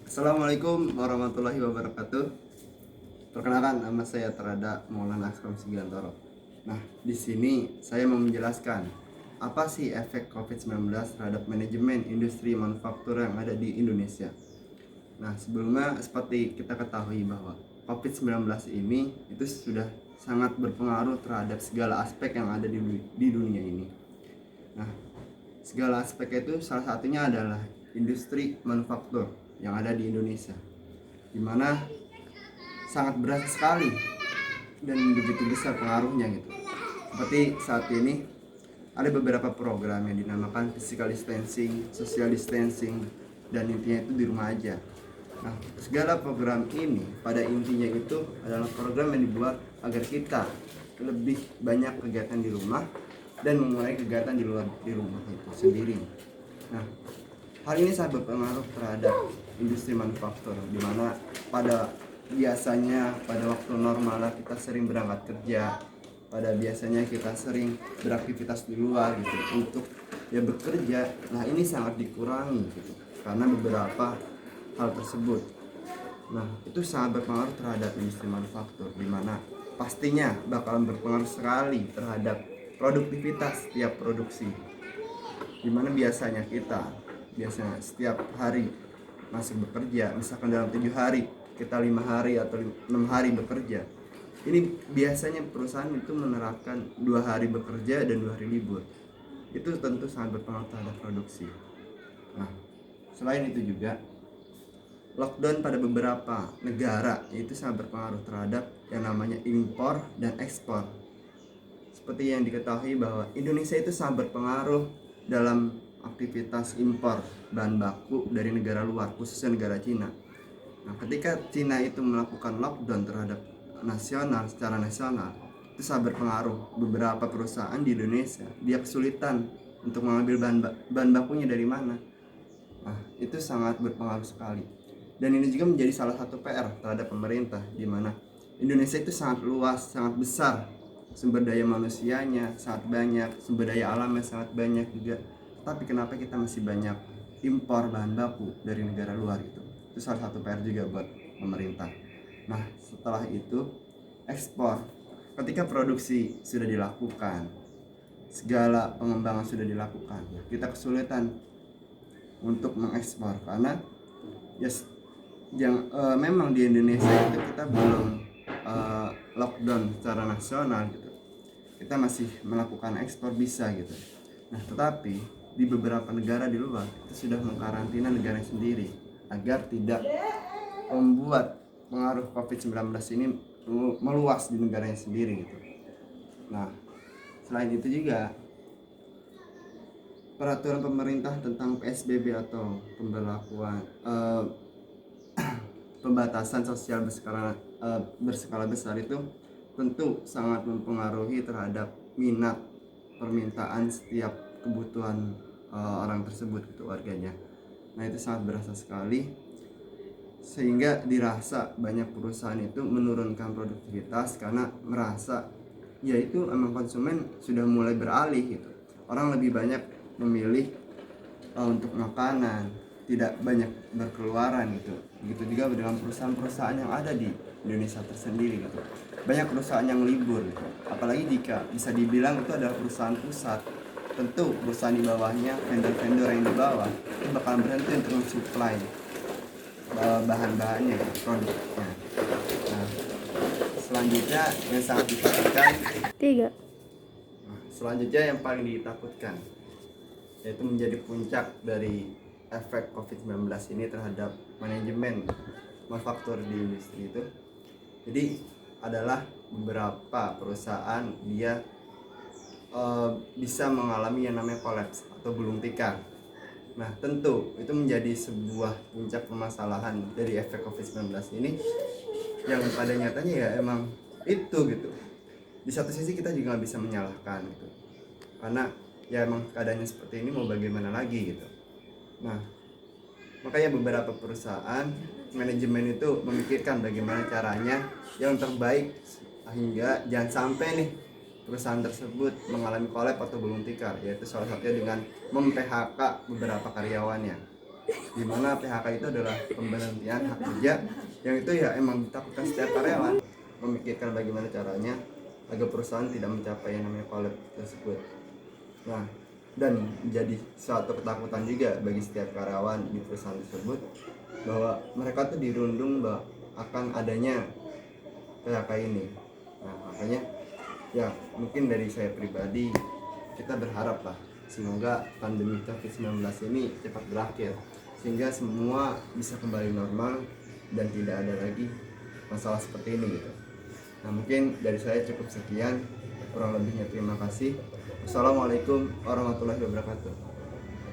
Assalamualaikum warahmatullahi wabarakatuh. Perkenalkan, nama saya Terada Maulana Akram Sigantoro. Nah, di sini saya mau menjelaskan apa sih efek COVID-19 terhadap manajemen industri manufaktur yang ada di Indonesia. Nah, sebelumnya seperti kita ketahui bahwa COVID-19 ini itu sudah sangat berpengaruh terhadap segala aspek yang ada di dunia ini. Nah, segala aspek itu salah satunya adalah industri manufaktur yang ada di Indonesia, di mana sangat berat sekali dan begitu besar pengaruhnya gitu. Seperti saat ini ada beberapa program yang dinamakan physical distancing, social distancing, dan intinya itu di rumah aja. Nah, segala program ini pada intinya itu adalah program yang dibuat agar kita lebih banyak kegiatan di rumah dan mengurangi kegiatan di rumah itu sendiri. Nah, hal ini sangat berpengaruh terhadap industri manufaktur, di mana biasanya pada waktu normal kita sering berangkat kerja, pada biasanya kita sering beraktivitas di luar gitu untuk bekerja. Nah, ini sangat dikurangi gitu karena beberapa hal tersebut. Nah, itu sangat berpengaruh terhadap industri manufaktur, di mana pastinya bakalan berpengaruh sekali terhadap produktivitas tiap produksi, di mana biasanya setiap hari masih bekerja, misalkan dalam 7 hari kita 5 hari atau 6 hari bekerja. Ini biasanya perusahaan itu menerapkan 2 hari bekerja dan 2 hari libur. Itu tentu sangat berpengaruh terhadap produksi. Nah, selain itu juga lockdown pada beberapa negara itu sangat berpengaruh terhadap yang namanya impor dan ekspor. Seperti yang diketahui bahwa Indonesia itu sangat berpengaruh dalam aktivitas impor bahan baku dari negara luar, khususnya negara Cina. Nah, ketika Cina itu melakukan lockdown terhadap secara nasional, itu sangat berpengaruh. Beberapa perusahaan di Indonesia dia kesulitan untuk mengambil bahan bakunya dari mana. Nah, itu sangat berpengaruh sekali. Dan ini juga menjadi salah satu PR terhadap pemerintah, di mana Indonesia itu sangat luas, sangat besar, sumber daya manusianya sangat banyak, sumber daya alamnya sangat banyak juga. Tapi kenapa kita masih banyak impor bahan baku dari negara luar itu? Itu salah satu PR juga buat pemerintah. Nah, setelah itu ekspor. Ketika produksi sudah dilakukan, segala pengembangan sudah dilakukan, kita kesulitan untuk mengekspor karena memang di Indonesia itu kita belum lockdown secara nasional gitu. Kita masih melakukan ekspor bisa gitu. Nah, tetapi di beberapa negara di luar itu sudah mengkarantina negara sendiri agar tidak membuat pengaruh COVID-19 ini meluas di negaranya sendiri gitu. Nah, selain itu juga peraturan pemerintah tentang PSBB atau pembatasan sosial berskala besar itu tentu sangat mempengaruhi terhadap permintaan setiap kebutuhan orang tersebut gitu, warganya. Nah, itu sangat berasa sekali, sehingga dirasa banyak perusahaan itu menurunkan produktivitas karena merasa itu emang konsumen sudah mulai beralih gitu. Orang lebih banyak memilih untuk makanan, tidak banyak berkeluaran gitu. Begitu juga dengan perusahaan-perusahaan yang ada di Indonesia tersendiri gitu. Banyak perusahaan yang libur gitu. Apalagi jika bisa dibilang itu adalah perusahaan pusat. Tentu perusahaan di bawahnya, vendor-vendor yang di bawah itu bakal berhenti untuk mensuplai bahan-bahannya, produknya. Nah, selanjutnya yang sangat ditakutkan selanjutnya yang paling ditakutkan yaitu menjadi puncak dari efek COVID-19 ini terhadap manajemen manufaktur di industri itu. Jadi adalah beberapa perusahaan dia bisa mengalami yang namanya kolaps atau gulung tikar. Nah, tentu itu menjadi sebuah puncak permasalahan dari efek COVID-19 ini, yang pada nyatanya emang itu gitu. Di satu sisi kita juga nggak bisa menyalahkan gitu, karena emang keadaannya seperti ini, mau bagaimana lagi gitu. Nah, makanya beberapa perusahaan manajemen itu memikirkan bagaimana caranya yang terbaik hingga jangan sampai nih perusahaan tersebut mengalami kolaps atau gulung tikar, yaitu salah satunya dengan mem-PHK beberapa karyawannya. dimana PHK itu adalah pemberhentian hak kerja yang itu ya emang ditakutkan setiap karyawan, memikirkan bagaimana caranya agar perusahaan tidak mencapai yang namanya collab tersebut. Nah, dan jadi suatu ketakutan juga bagi setiap karyawan di perusahaan tersebut bahwa mereka tuh dirundung bahwa akan adanya PHK ini. Nah, makanya ya mungkin dari saya pribadi, kita berharap lah semoga pandemi COVID-19 ini cepat berakhir sehingga semua bisa kembali normal dan tidak ada lagi masalah seperti ini gitu. Nah, mungkin dari saya cukup sekian, kurang lebihnya terima kasih. Assalamualaikum warahmatullahi wabarakatuh.